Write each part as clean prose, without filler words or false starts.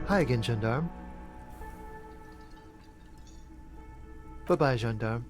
Hi again, gendarme. Bye-bye, gendarme.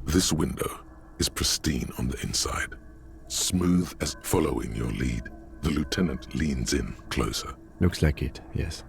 This window is pristine on the inside, smooth as following your lead. The lieutenant leans in closer. Looks like it, yes.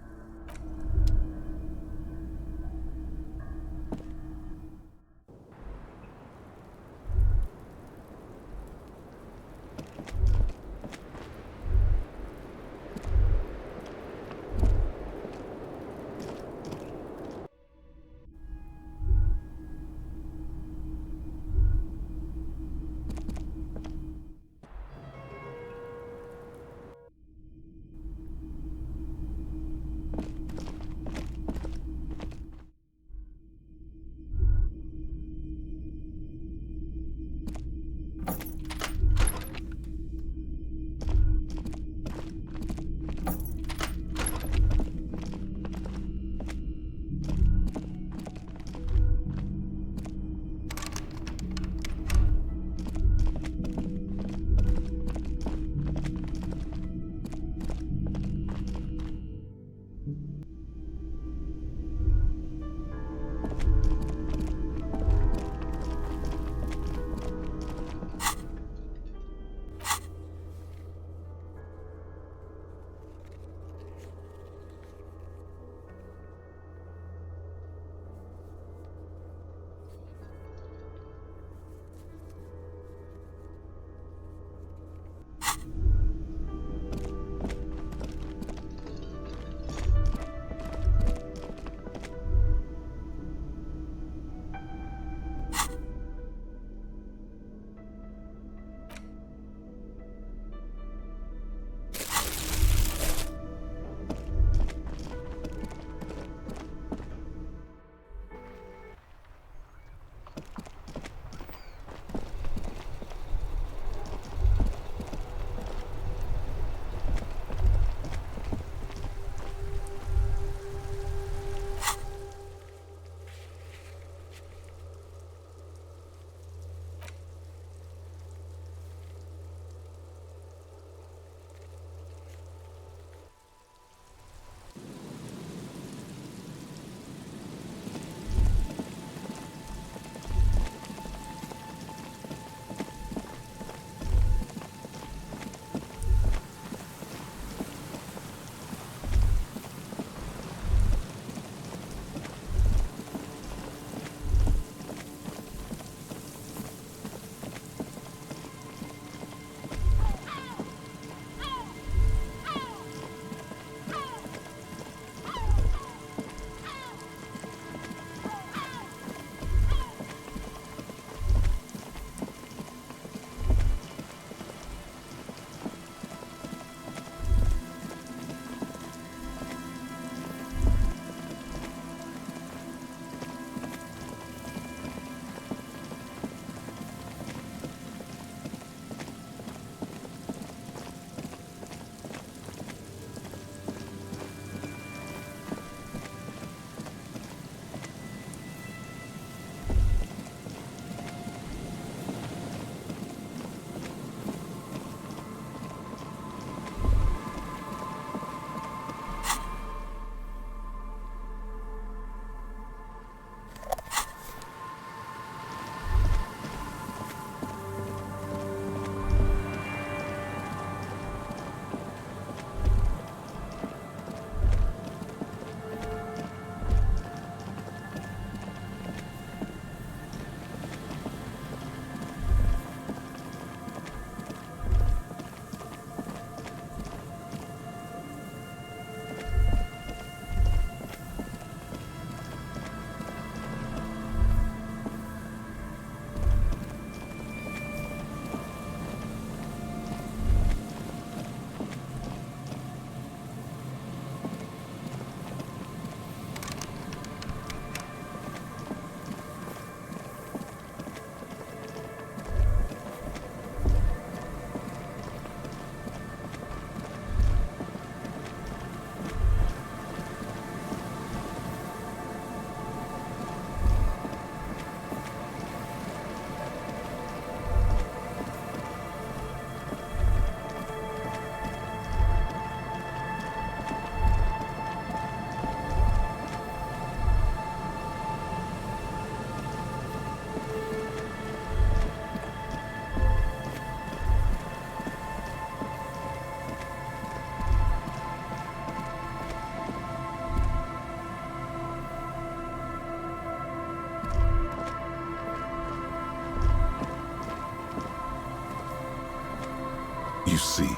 see,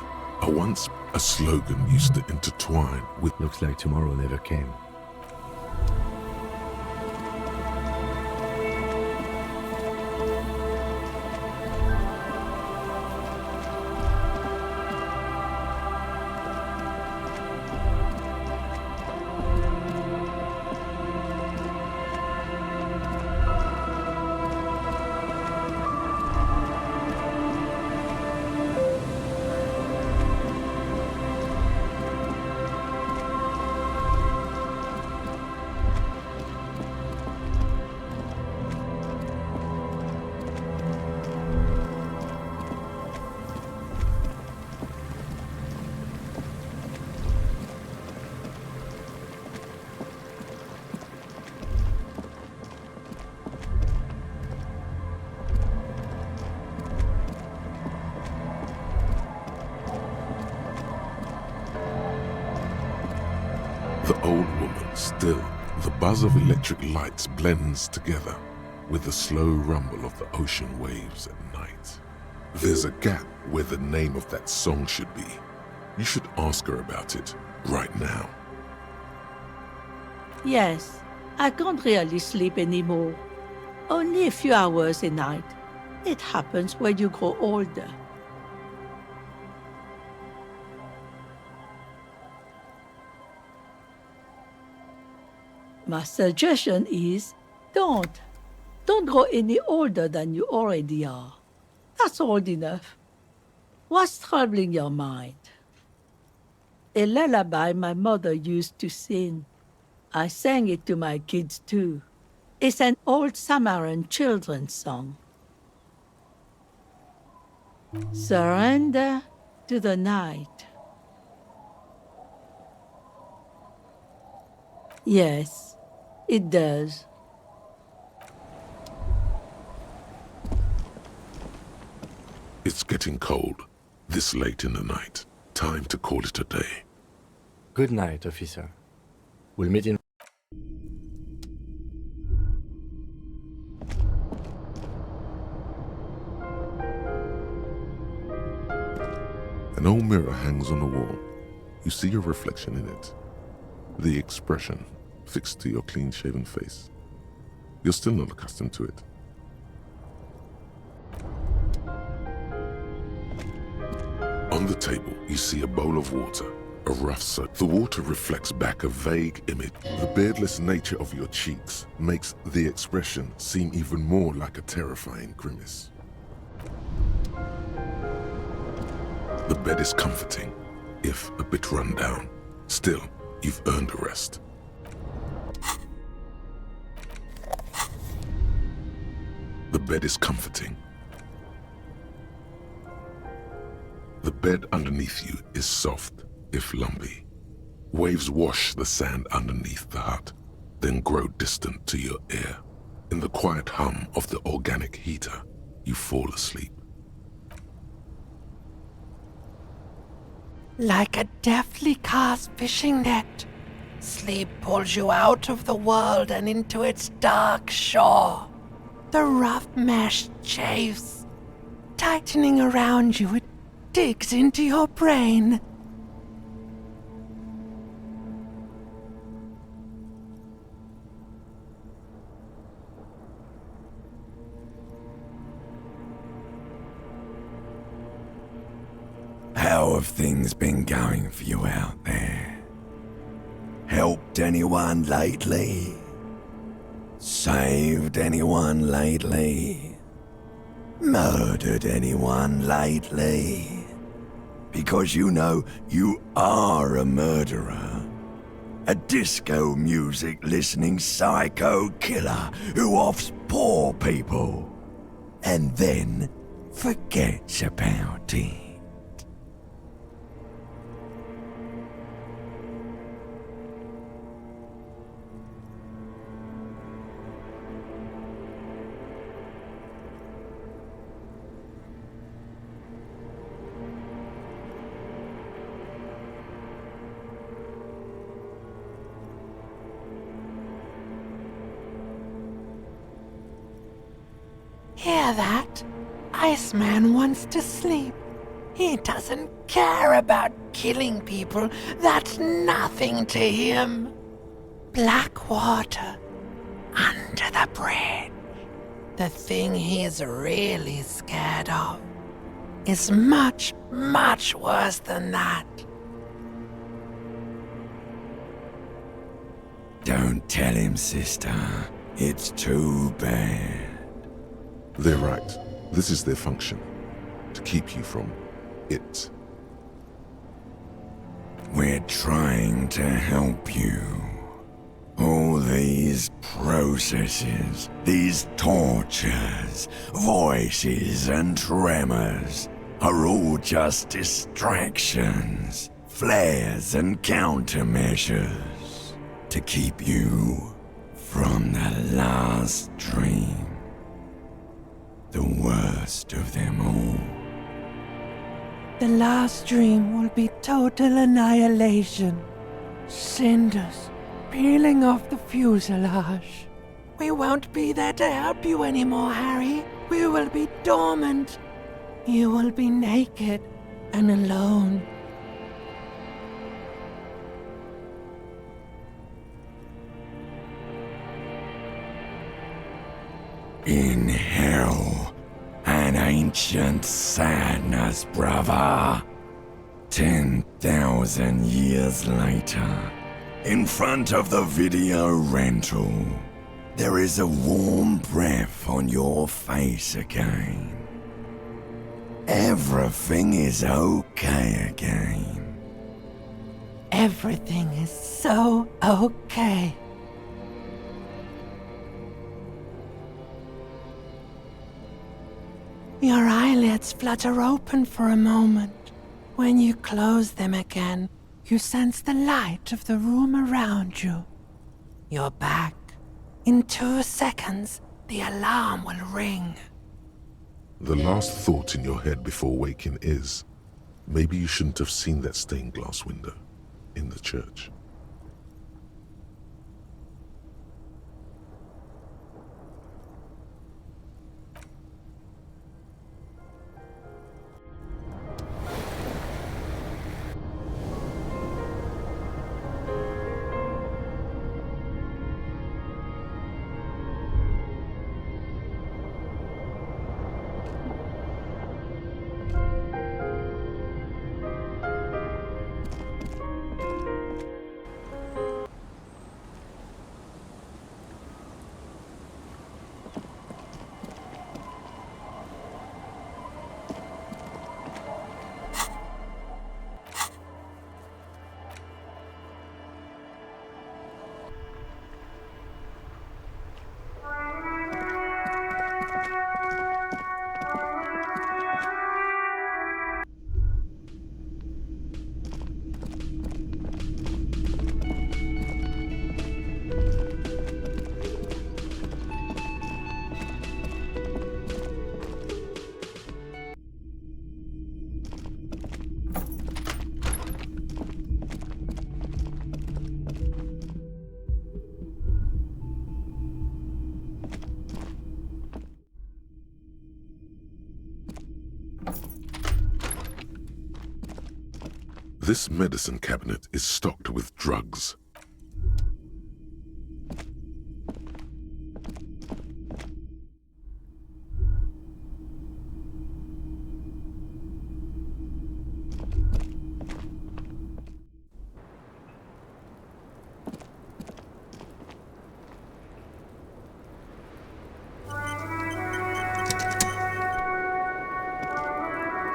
a slogan used to intertwine with Looks like tomorrow never came. the old woman still. The buzz of electric lights blends together with the slow rumble of the ocean waves at night. There's a gap where the name of that song should be. You should ask her about it right now. Yes, I can't really sleep anymore. Only a few hours a night. It happens when you grow older. My suggestion is, don't grow any older than you already are. That's old enough. What's troubling your mind? A lullaby my mother used to sing. I sang it to my kids too. It's an old Samaran children's song. Surrender to the night. Yes, it does. It's getting cold, this late in the night. Time to call it a day. Good night, officer. We'll meet in... An old mirror hangs on the wall. You see your reflection in it. The expression fixed to your clean-shaven face. You're still not accustomed to it. On the table, you see a bowl of water, a rough soap. The water reflects back a vague image. The beardless nature of your cheeks makes the expression seem even more like a terrifying grimace. The bed is comforting, if a bit run down. Still, you've earned a rest. The bed is comforting. The bed underneath you is soft, if lumpy. Waves wash the sand underneath the hut, then grow distant to your ear. In the quiet hum of the organic heater, you fall asleep. Like a deftly cast fishing net, sleep pulls you out of the world and into its dark shore. The rough mesh chafes, tightening around you, it digs into your brain. How have things been going for you out there? Helped anyone lately? Saved anyone lately? Murdered anyone lately? Because you know you are a murderer. A disco music listening psycho killer who offs poor people and then forgets about it. Hear that? Iceman wants to sleep. He doesn't care about killing people. That's nothing to him. Black water under the bridge. The thing he's really scared of is much, much worse than that. Don't tell him, sister. It's too bad. They're right. This is their function. To keep you from it. We're trying to help you. All these processes, these tortures, voices and tremors are all just distractions, flares and countermeasures to keep you from the last dream, the worst of them all. The last dream will be total annihilation. Cinders peeling off the fuselage. We won't be there to help you anymore, Harry. We will be dormant. You will be naked and alone. In hell, an ancient sadness, brother. 10,000 years later, in front of the video rental, there is a warm breath on your face again. Everything is okay again. Everything is so okay. Your eyelids flutter open for a moment. When you close them again, you sense the light of the room around you. You're back. In 2 seconds, the alarm will ring. The last thought in your head before waking is, maybe you shouldn't have seen that stained glass window in the church. This medicine cabinet is stocked with drugs.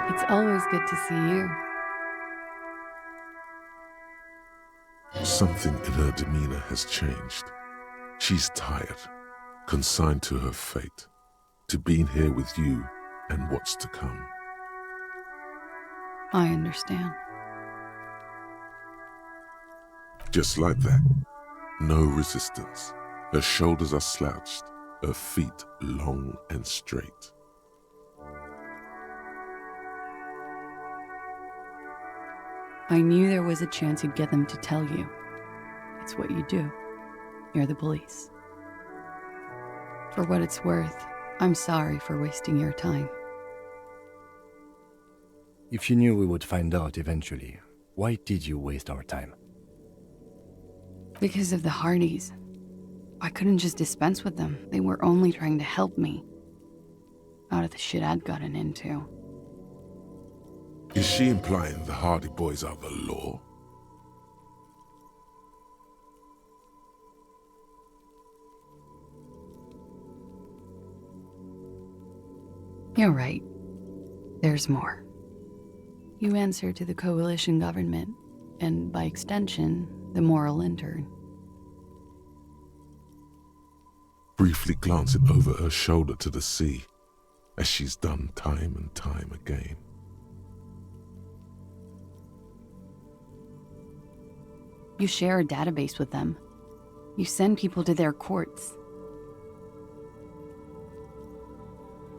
It's always good to see you. Something in her demeanor has changed. She's tired, consigned to her fate, to being here with you and what's to come. I understand. Just like that, no resistance. Her shoulders are slouched, her feet long and straight. I knew there was a chance you'd get them to tell you. It's what you do. You're the police. For what it's worth, I'm sorry for wasting your time. If you knew we would find out eventually, why did you waste our time? Because of the Hardys. I couldn't just dispense with them. They were only trying to help me out of the shit I'd gotten into. Is she implying the Hardy Boys are the law? You're right. There's more. You answer to the coalition government, and by extension, the moral intern. Briefly glancing over her shoulder to the sea, as she's done time and time again. You share a database with them. You send people to their courts.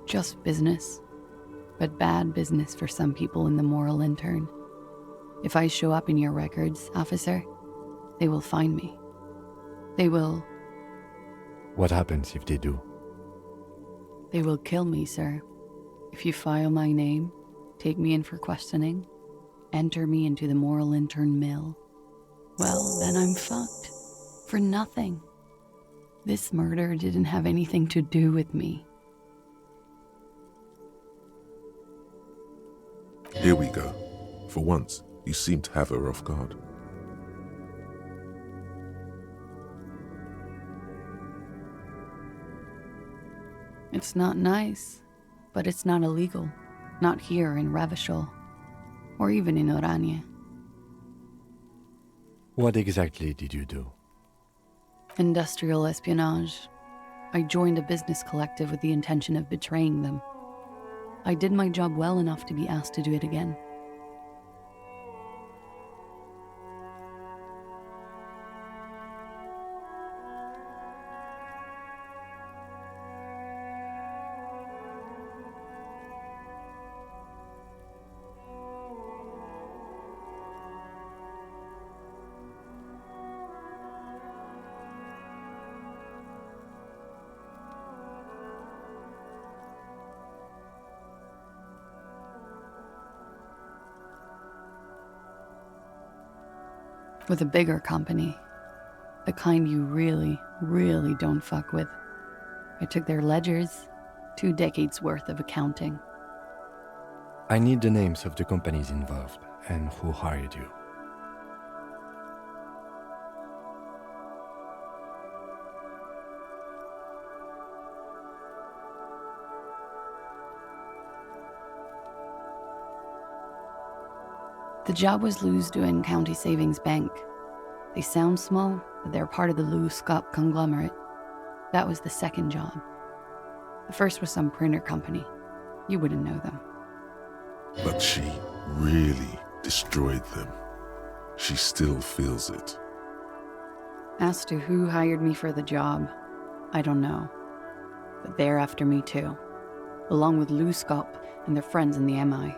Just business, but bad business for some people in the moral intern. If I show up in your records, officer, they will find me. They will What happens if they do? kill me, sir. If you file my name, take me in for questioning, enter me into the moral intern mill, well, then I'm fucked. For nothing. This murder didn't have anything to do with me. Here we go. For once, you seem to have her off guard. It's not nice, but it's not illegal. Not here in Ravishol, or even in Orania. What exactly did you do? Industrial espionage. I joined a business collective with the intention of betraying them. I did my job well enough to be asked to do it again. With a bigger company. The kind you really, really don't fuck with. I took their ledgers, 2 decades worth of accounting. I need the names of the companies involved and who hired you. The job was Lewsdown County Savings Bank. They sound small, but they're part of the Lewscop conglomerate. That was the second job. The first was some printer company. You wouldn't know them. But she really destroyed them. She still feels it. As to who hired me for the job, I don't know. But they're after me too, along with Lewscop and their friends in the MI.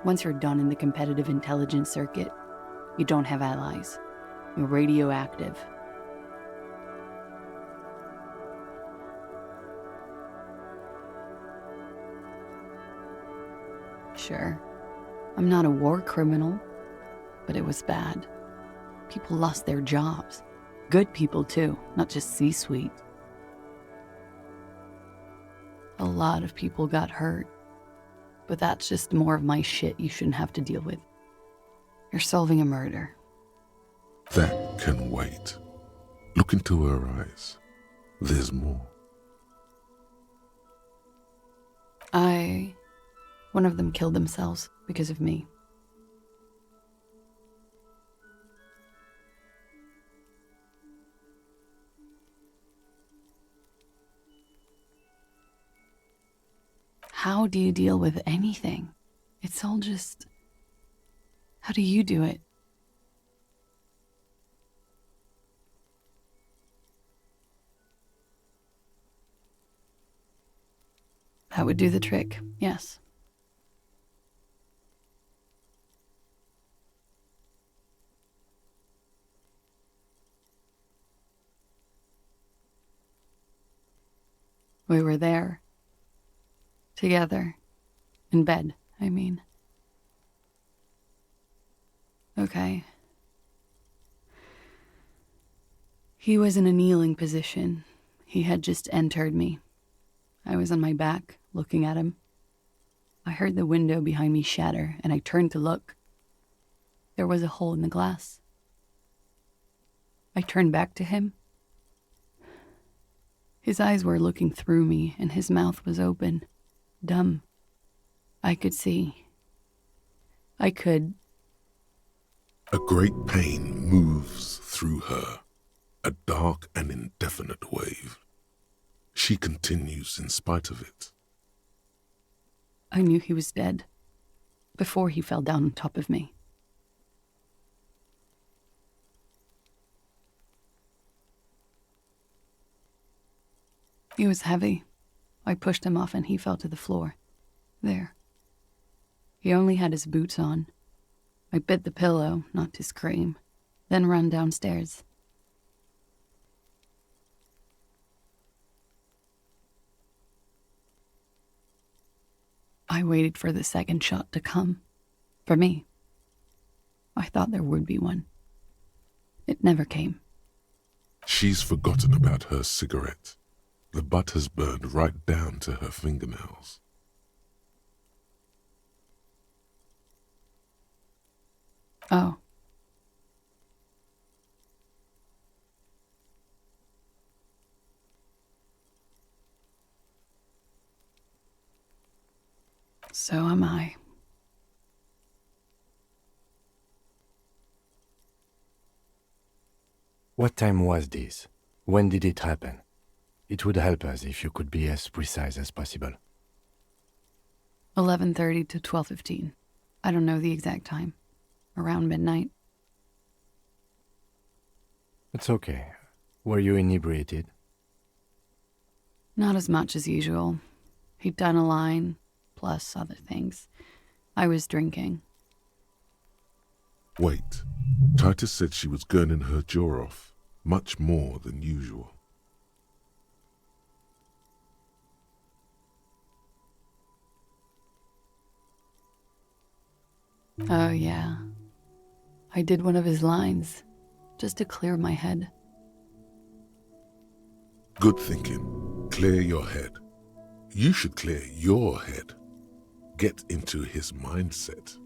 Once you're done in the competitive intelligence circuit, you don't have allies. You're radioactive. Sure, I'm not a war criminal, but it was bad. People lost their jobs. Good people too, not just C-suite. A lot of people got hurt. But that's just more of my shit you shouldn't have to deal with. You're solving a murder. That can wait. Look into her eyes. There's more. One of them killed themselves because of me. How do you deal with anything? It's all just... How do you do it? That would do the trick, yes. We were there. Together. In bed, I mean. Okay. He was in a kneeling position. He had just entered me. I was on my back, looking at him. I heard the window behind me shatter, and I turned to look. There was a hole in the glass. I turned back to him. His eyes were looking through me, and his mouth was open, dumb. I could see. I could. A great pain moves through her, a dark and indefinite wave. She continues in spite of it. I knew he was dead before he fell down on top of me. He was heavy. I pushed him off and he fell to the floor. There. He only had his boots on. I bit the pillow, not to scream, then ran downstairs. I waited for the second shot to come. For me. I thought there would be one. It never came. She's forgotten about her cigarette. The butt has burned right down to her fingernails. Oh. So am I. What time was this? When did it happen? It would help us if you could be as precise as possible. 11:30 to 12:15. I don't know the exact time. Around midnight. It's okay. Were you inebriated? Not as much as usual. He'd done a line, plus other things. I was drinking. Wait. Titus said she was gurning her jaw off, much more than usual. Oh, yeah. I did one of his lines, just to clear my head. Good thinking. Clear your head. You should clear your head. Get into his mindset.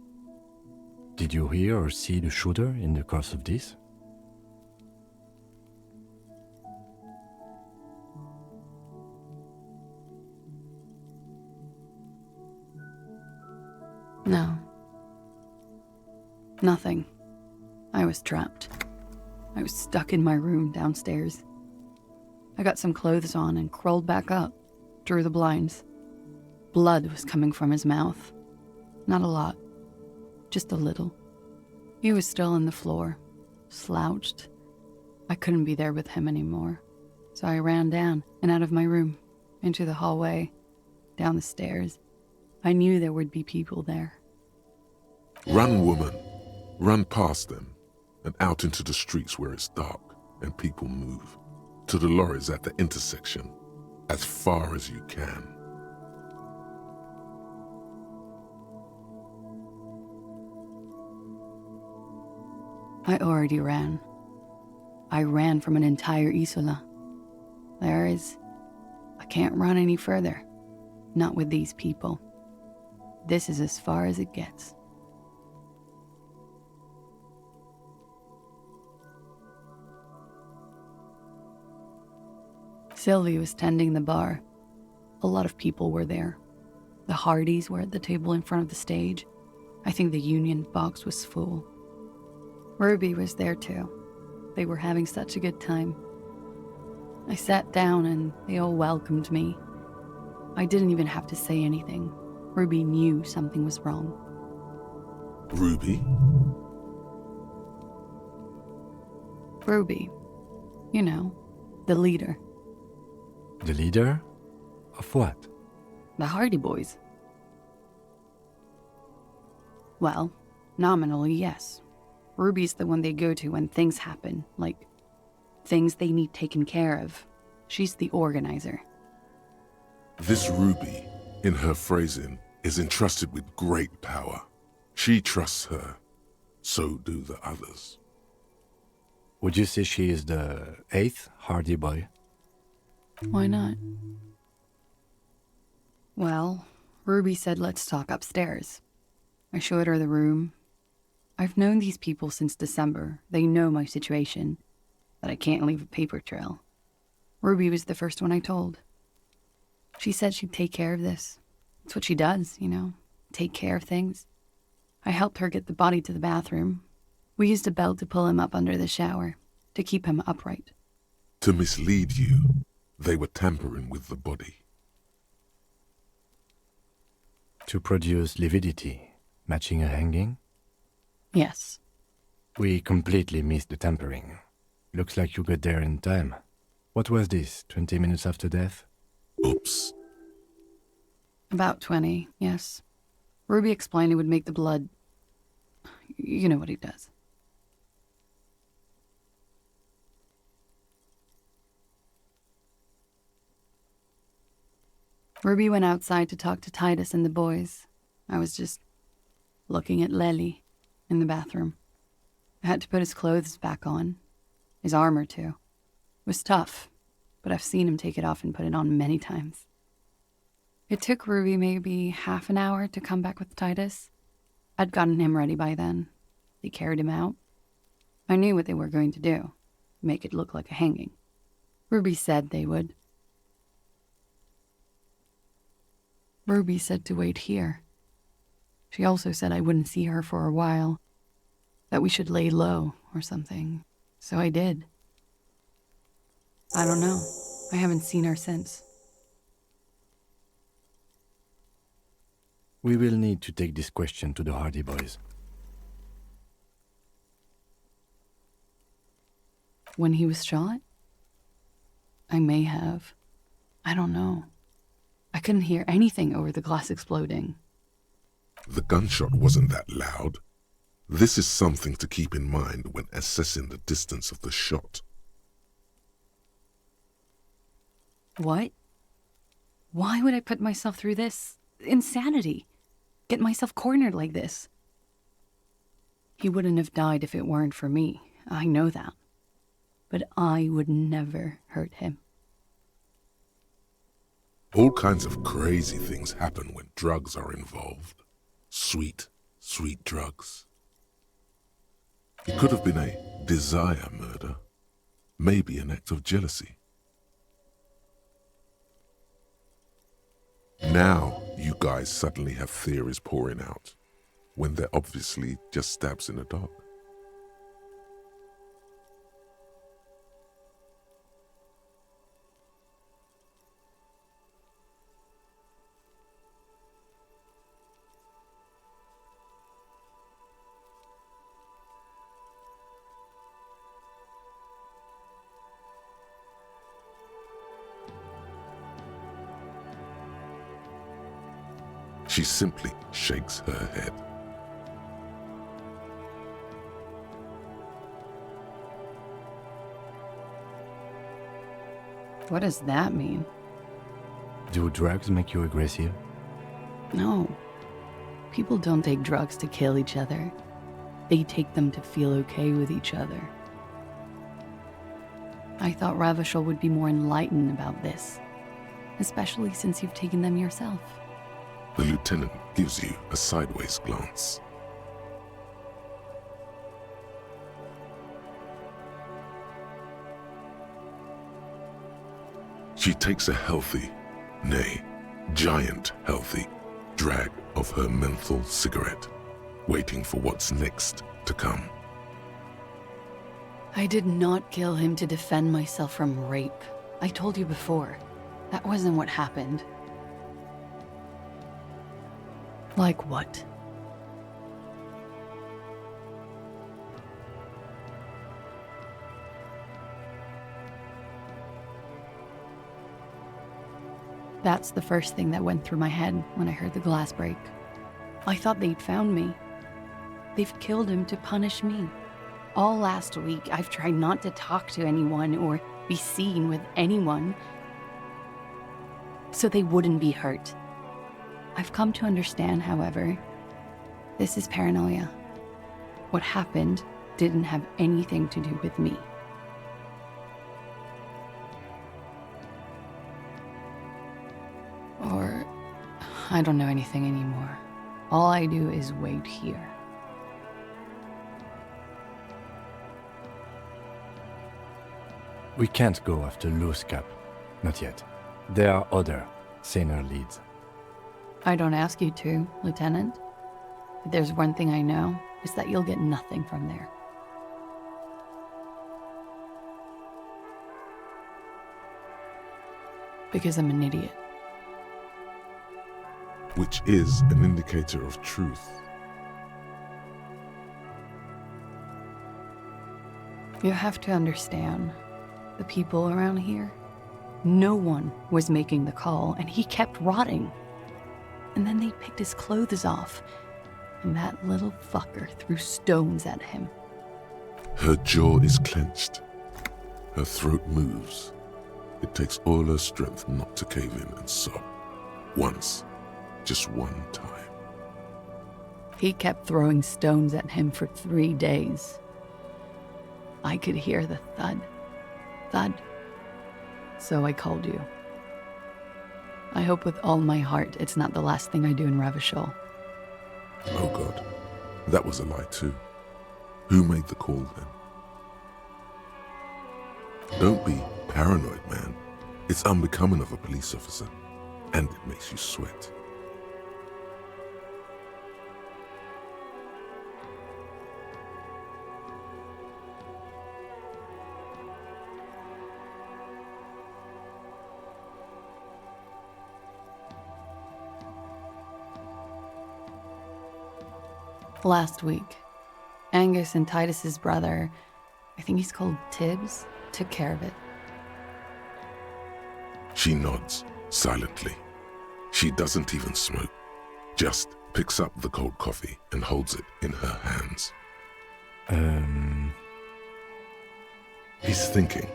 Did you hear or see the shooter in the course of this? No. Nothing. I was trapped. I was stuck in my room downstairs. I got some clothes on and crawled back up, drew the blinds. Blood was coming from his mouth. Not a lot, just a little. He was still on the floor, slouched. I couldn't be there with him anymore, so I ran down and out of my room, into the hallway, down the stairs. I knew there would be people there. Run, woman. Run past them and out into the streets where it's dark and people move. To the lorries at the intersection, as far as you can. I already ran. I ran from an entire Isola. I can't run any further. Not with these people. This is as far as it gets. Sylvie was tending the bar. A lot of people were there. The Hardys were at the table in front of the stage. I think the Union box was full. Ruby was there too. They were having such a good time. I sat down and they all welcomed me. I didn't even have to say anything. Ruby knew something was wrong. Ruby? Ruby. You know, the leader. The leader? Of what? The Hardy Boys. Well, nominally, yes. Ruby's the one they go to when things happen, like things they need taken care of. She's the organizer. This Ruby, in her phrasing, is entrusted with great power. She trusts her. So do the others. Would you say she is the 8th Hardy Boy? Why not? Well, Ruby said let's talk upstairs. I showed her the room. I've known these people since December. They know my situation, that I can't leave a paper trail. Ruby was the first one I told. She said she'd take care of this. It's what she does, you know, take care of things. I helped her get the body to the bathroom. We used a belt to pull him up under the shower, to keep him upright. To mislead you, they were tampering with the body. To produce lividity, matching a hanging? Yes. We completely missed the tampering. Looks like you got there in time. What was this, 20 minutes after death? Oops. About 20, yes. Ruby explained it would make the blood... You know what he does. Ruby went outside to talk to Titus and the boys. I was just looking at Lely in the bathroom. I had to put his clothes back on. His armor, too. It was tough, but I've seen him take it off and put it on many times. It took Ruby maybe half an hour to come back with Titus. I'd gotten him ready by then. They carried him out. I knew what they were going to do. Make it look like a hanging. Ruby said they would. Ruby said to wait here. She also said I wouldn't see her for a while. That we should lay low or something. So I did. I don't know. I haven't seen her since. We will need to take this question to the Hardy Boys. When he was shot? I may have. I don't know. I couldn't hear anything over the glass exploding. The gunshot wasn't that loud. This is something to keep in mind when assessing the distance of the shot. What? Why would I put myself through this? Insanity. Get myself cornered like this. He wouldn't have died if it weren't for me. I know that. But I would never hurt him. All kinds of crazy things happen when drugs are involved. Sweet, sweet drugs. It could have been a desire murder. Maybe an act of jealousy. Now, you guys suddenly have theories pouring out, when they're obviously just stabs in the dark. She simply shakes her head. What does that mean? Do drugs make you aggressive? No. People don't take drugs to kill each other. They take them to feel okay with each other. I thought Ravishal would be more enlightened about this, especially since you've taken them yourself. The lieutenant gives you a sideways glance. She takes a healthy, nay, giant healthy, drag of her menthol cigarette, waiting for what's next to come. I did not kill him to defend myself from rape. I told you before. That wasn't what happened. Like what? That's the first thing that went through my head when I heard the glass break. I thought they'd found me. They've killed him to punish me. All last week, I've tried not to talk to anyone or be seen with anyone so they wouldn't be hurt. I've come to understand, however, this is paranoia. What happened didn't have anything to do with me. Or I don't know anything anymore. All I do is wait here. We can't go after Loose Cap. Not yet. There are other, saner leads. I don't ask you to, Lieutenant. If there's one thing I know, it's that you'll get nothing from there. Because I'm an idiot. Which is an indicator of truth. You have to understand, the people around here, no one was making the call, and he kept rotting. And then they picked his clothes off, and that little fucker threw stones at him. Her jaw is clenched. Her throat moves. It takes all her strength not to cave in and sob. Once. Just one time. He kept throwing stones at him for 3 days. I could hear the thud. Thud. So I called you. I hope with all my heart it's not the last thing I do in Ravishol. Oh God. That was a lie too. Who made the call then? Don't be paranoid, man. It's unbecoming of a police officer. And it makes you sweat. Last week, Angus and Titus's brother, I think he's called Tibbs, took care of it. She nods, silently. She doesn't even smoke. Just picks up the cold coffee and holds it in her hands. He's thinking,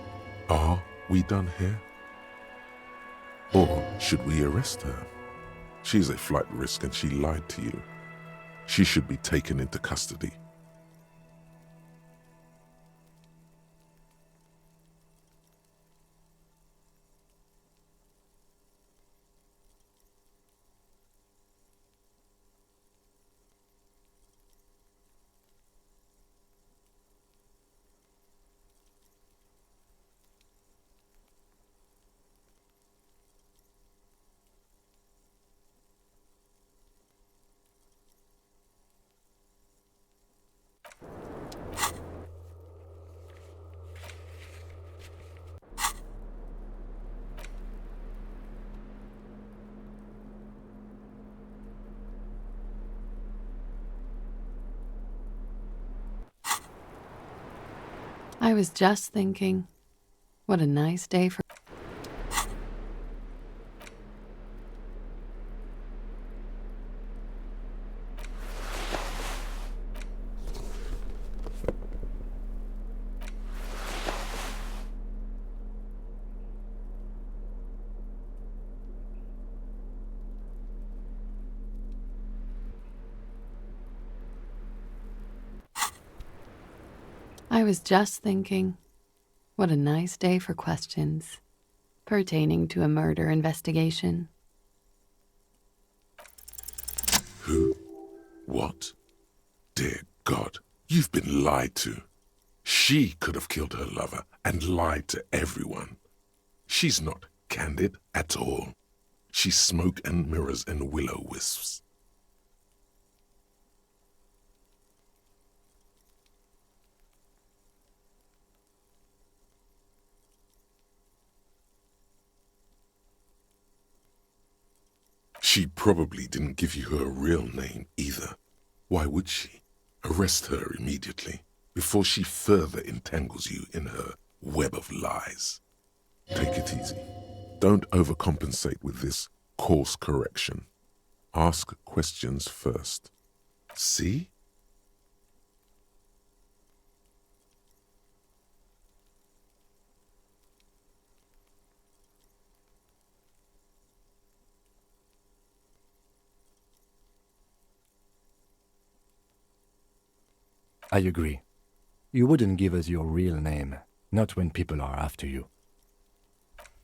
are we done here? Or should we arrest her? She's a flight risk and she lied to you. She should be taken into custody. I was just thinking, what a nice day for... I was just thinking, what a nice day for questions pertaining to a murder investigation. Who? What? Dear God, you've been lied to. She could have killed her lover and lied to everyone. She's not candid at all. She's smoke and mirrors and will-o-wisps. She probably didn't give you her real name either. Why would she? Arrest her immediately, before she further entangles you in her web of lies. Take it easy. Don't overcompensate with this course correction. Ask questions first. See? I agree. You wouldn't give us your real name, not when people are after you.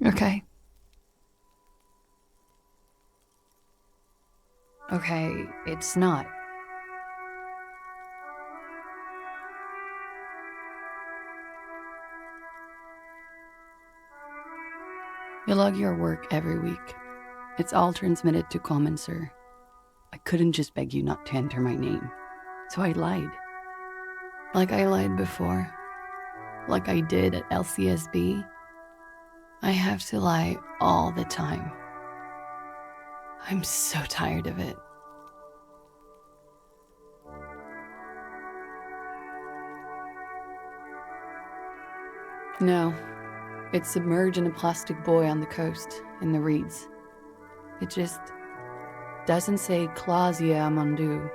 Okay. Okay, it's not. You log your work every week. It's all transmitted to Common, sir. I couldn't just beg you not to enter my name. So I lied. Like I lied before. Like I did at LCSB. I have to lie all the time. I'm so tired of it. No, it's submerged in a plastic buoy on the coast, in the reeds. It just doesn't say Clausia Amandu.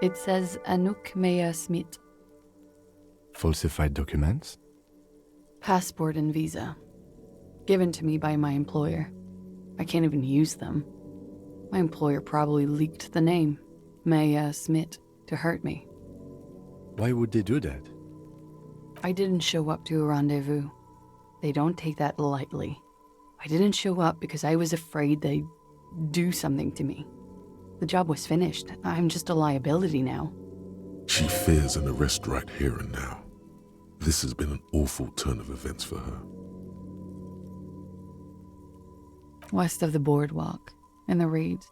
It says Anouk Mea Smith. Falsified documents? Passport and visa. Given to me by my employer. I can't even use them. My employer probably leaked the name, Mea Smith, to hurt me. Why would they do that? I didn't show up to a rendezvous. They don't take that lightly. I didn't show up because I was afraid they'd do something to me. The job was finished. I'm just a liability now. She fears an arrest right here and now. This has been an awful turn of events for her. West of the boardwalk, in the reeds,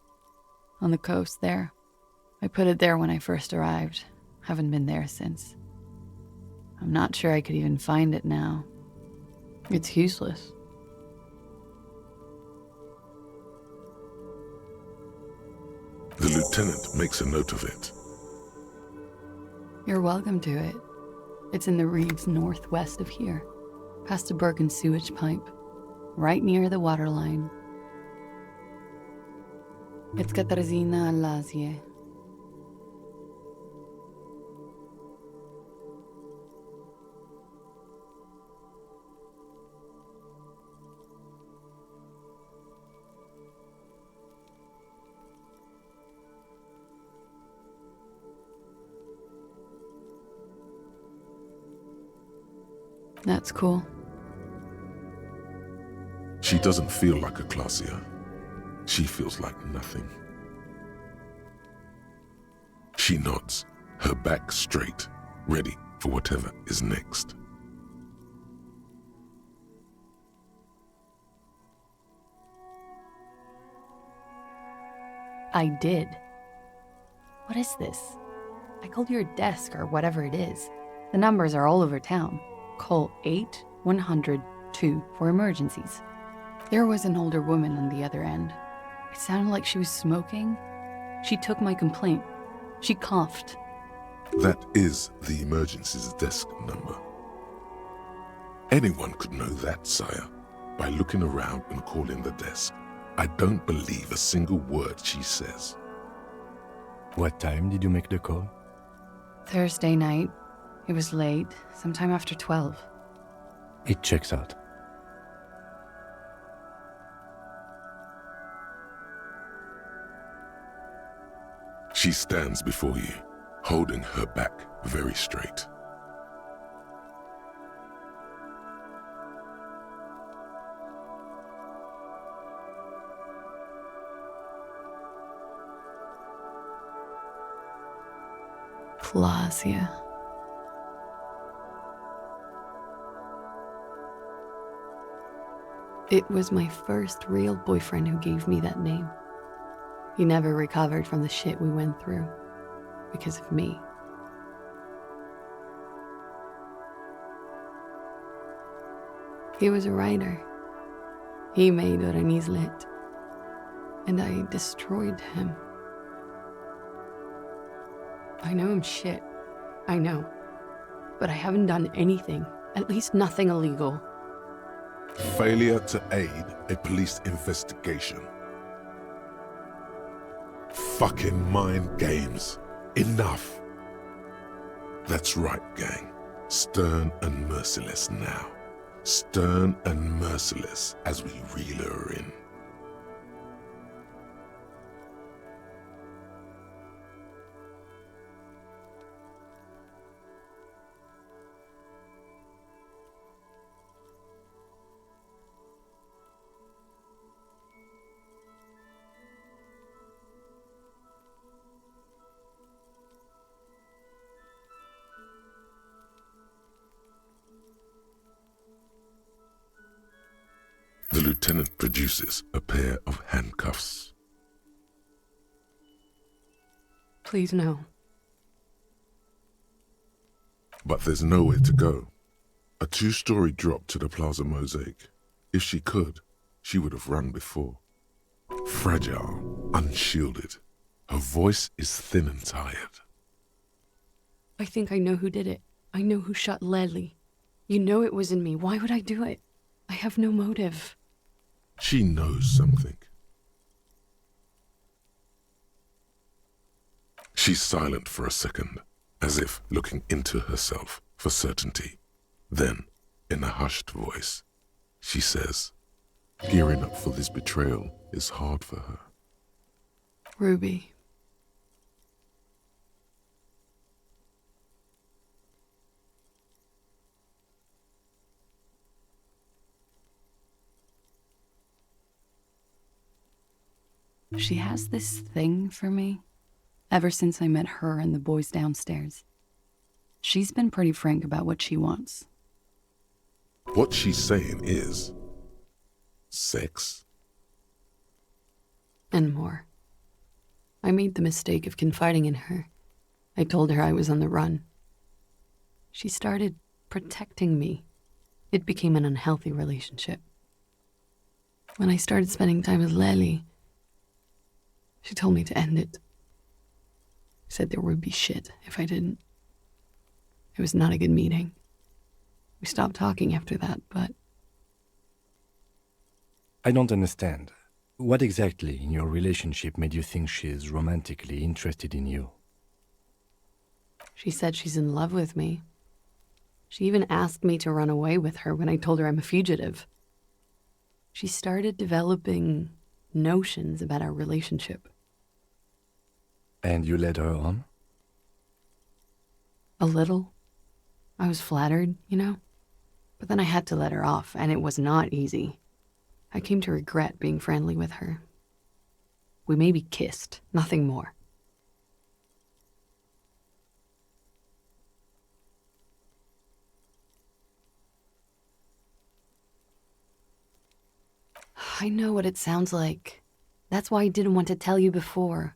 on the coast there. I put it there when I first arrived. Haven't been there since. I'm not sure I could even find it now. It's useless. The lieutenant makes a note of it. You're welcome to it. It's in the reeds northwest of here, past a broken sewage pipe, right near the waterline. It's Katarzyna Lazie. That's cool. She doesn't feel like a Clausia. She feels like nothing. She nods, her back straight, ready for whatever is next. I did. What is this? I called your desk or whatever it is. The numbers are all over town. Call 8-100-2 for emergencies. There was an older woman on the other end. It sounded like she was smoking. She took my complaint. She coughed. That is the emergencies desk number. Anyone could know that, sire, by looking around and calling the desk. I don't believe a single word she says. What time did you make the call? Thursday night. It was late, sometime after 12. It checks out. She stands before you, holding her back very straight. Clausia. It was my first real boyfriend who gave me that name. He never recovered from the shit we went through because of me. He was a writer. He made Oranizlet, and I destroyed him. I know I'm shit. I know. But I haven't done anything, at least nothing illegal. Failure to aid a police investigation. Fucking mind games. Enough. That's right, gang. Stern and merciless now. Stern and merciless as we reel her in. lieutenant produces a pair of handcuffs. Please, no. But there's nowhere to go. A two-story drop to the Plaza Mosaic. If she could, she would have run before. Fragile, unshielded. Her voice is thin and tired. I think I know who did it. I know who shot Leslie. You know it wasn't me. Why would I do it? I have no motive. She knows something. She's silent for a second, as if looking into herself for certainty. Then, in a hushed voice, she says, gearing up for this betrayal is hard for her. Ruby. She has this thing for me, ever since I met her and the boys downstairs. She's been pretty frank about what she wants. What she's saying is sex. And more. I made the mistake of confiding in her. I told her I was on the run. She started protecting me. It became an unhealthy relationship. When I started spending time with Lely, she told me to end it. Said there would be shit if I didn't. It was not a good meeting. We stopped talking after that, but... I don't understand. What exactly in your relationship made you think she's romantically interested in you? She said she's in love with me. She even asked me to run away with her when I told her I'm a fugitive. She started developing notions about our relationship. And you led her on? A little. I was flattered, you know? But then I had to let her off, and it was not easy. I came to regret being friendly with her. We maybe kissed, nothing more. I know what it sounds like. That's why I didn't want to tell you before.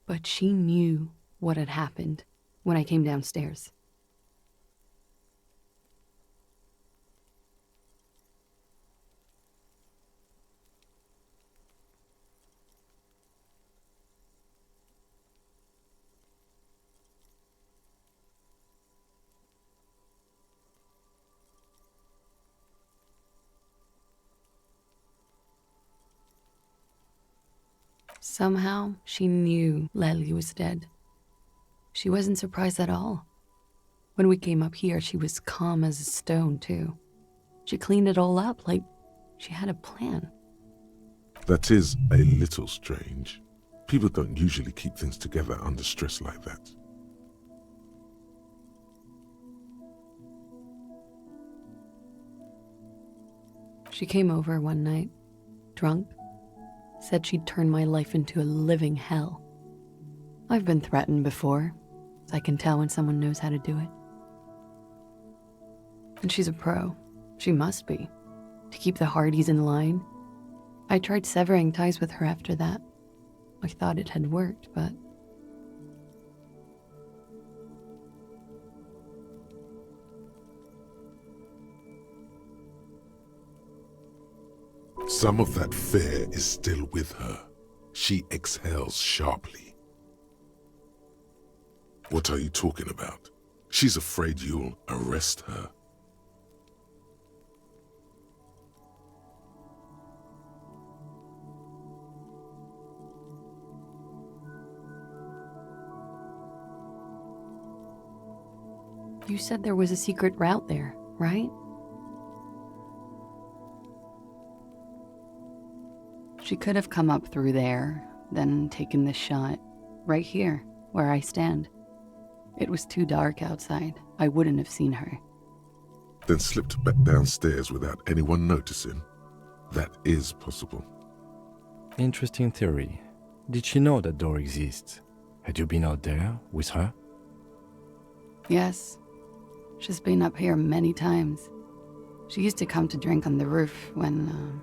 But she knew what had happened when I came downstairs. Somehow, she knew Lely was dead. She wasn't surprised at all. When we came up here, she was calm as a stone, too. She cleaned it all up like she had a plan. That is a little strange. People don't usually keep things together under stress like that. She came over one night, drunk, said she'd turn my life into a living hell. I've been threatened before, so I can tell when someone knows how to do it. And she's a pro. She must be. To keep the Hardys in line. I tried severing ties with her after that. I thought it had worked, but... Some of that fear is still with her. She exhales sharply. What are you talking about? She's afraid you'll arrest her. You said there was a secret route there, right? She could have come up through there, then taken this shot, right here, where I stand. It was too dark outside. I wouldn't have seen her. Then slipped back downstairs without anyone noticing. That is possible. Interesting theory. Did she know that door exists? Had you been out there with her? Yes. She's been up here many times. She used to come to drink on the roof when,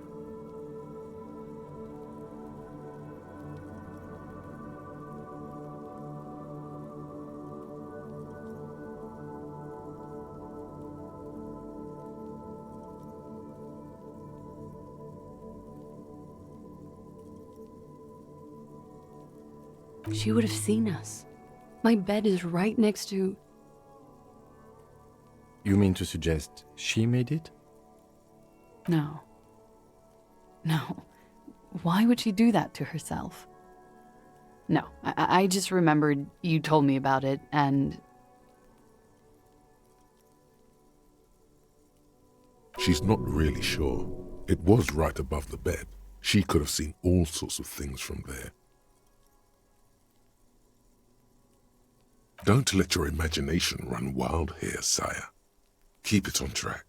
She would have seen us. My bed is right next to... You mean to suggest she made it? No. No. Why would she do that to herself? No, I just remembered you told me about it, and... She's not really sure. It was right above the bed. She could have seen all sorts of things from there. Don't let your imagination run wild here, sire. Keep it on track.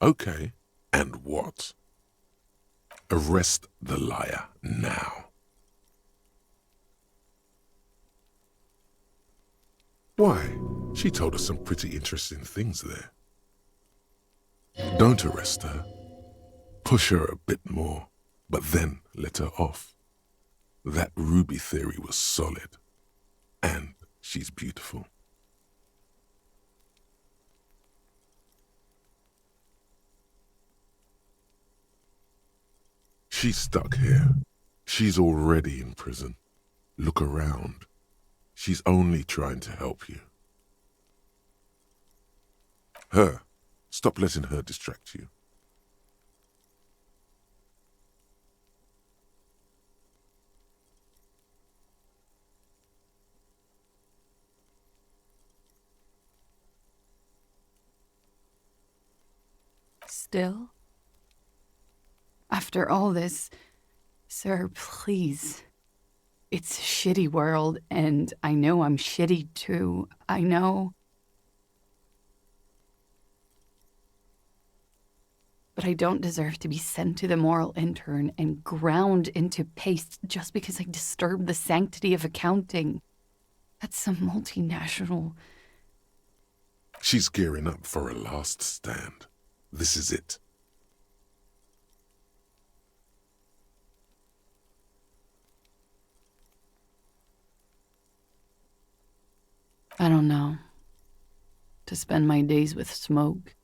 Okay, and what? Arrest the liar now. Why? She told us some pretty interesting things there. Don't arrest her. Push her a bit more, but then let her off. That ruby theory was solid. And she's beautiful. She's stuck here. She's already in prison. Look around. She's only trying to help you. Her. Stop letting her distract you. Still? After all this, sir, please. It's a shitty world, and I know I'm shitty too. I know. But I don't deserve to be sent to the moral intern and ground into paste just because I disturbed the sanctity of accounting. That's some multinational... She's gearing up for a last stand. This is it. I don't know. To spend my days with smoke,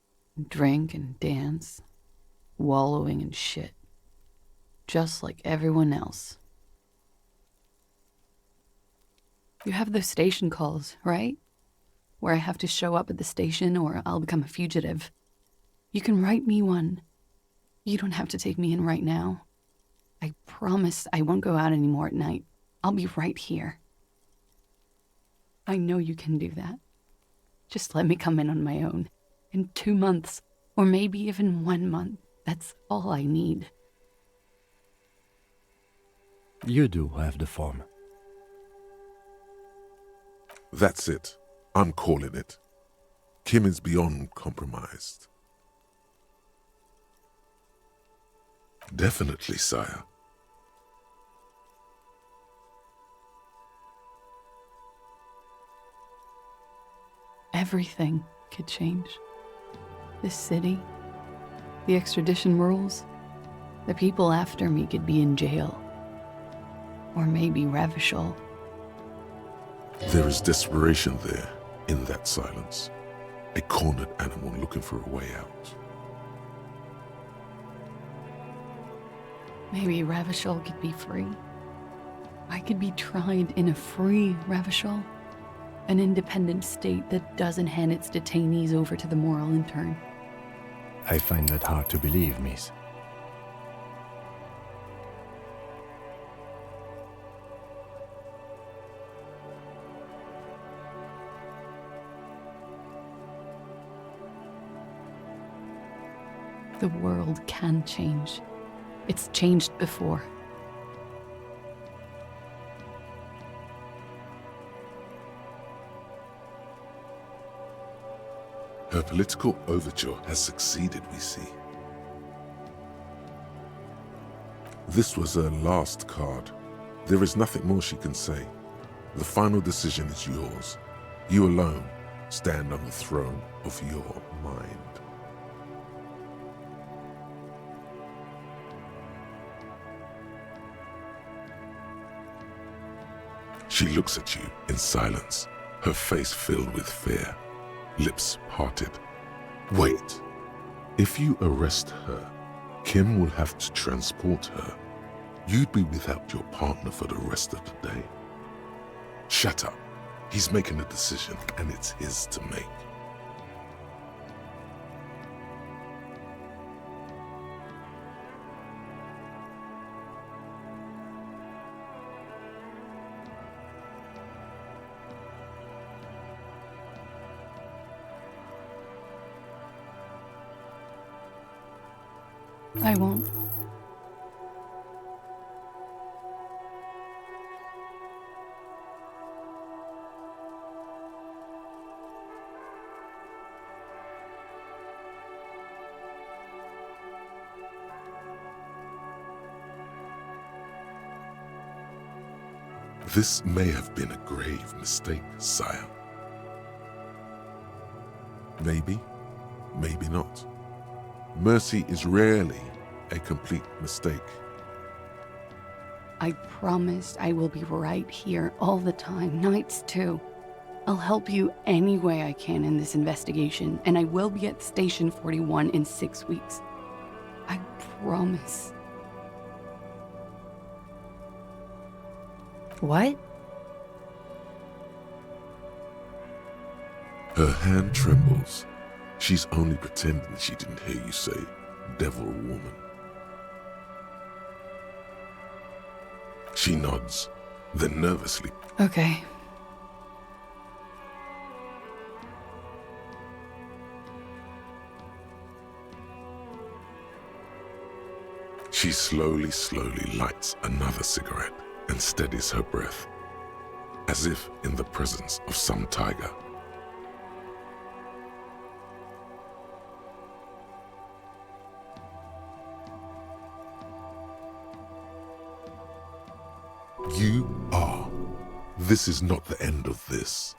drink and dance, wallowing in shit. Just like everyone else. You have those station calls, right? Where I have to show up at the station or I'll become a fugitive. You can write me one. You don't have to take me in right now. I promise I won't go out anymore at night. I'll be right here. I know you can do that. Just let me come in on my own. In 2 months, or maybe even 1 month. That's all I need. You do have the form. That's it. I'm calling it. Kim is beyond compromised. Definitely, sire. Everything could change. This city, the extradition rules, the people after me could be in jail. Or maybe Ravishal. There is desperation there, in that silence. A cornered animal looking for a way out. Maybe Ravishal could be free. I could be tried in a free Ravishal. An independent state that doesn't hand its detainees over to the moral intern. I find that hard to believe, miss. The world can change. It's changed before. Her political overture has succeeded, we see. This was her last card. There is nothing more she can say. The final decision is yours. You alone stand on the throne of your mind. She looks at you in silence, her face filled with fear, lips parted. Wait. If you arrest her, Kim will have to transport her. You'd be without your partner for the rest of the day. Shut up. He's making a decision, and it's his to make. I won't. This may have been a grave mistake, sire. Maybe, maybe not. Mercy is rarely a complete mistake. I promise I will be right here all the time, nights too. I'll help you any way I can in this investigation, and I will be at Station 41 in 6 weeks. I promise. What? Her hand trembles. She's only pretending she didn't hear you say, devil woman. She nods, then nervously. Okay. She slowly lights another cigarette and steadies her breath, as if in the presence of some tiger. You are. This is not the end of this.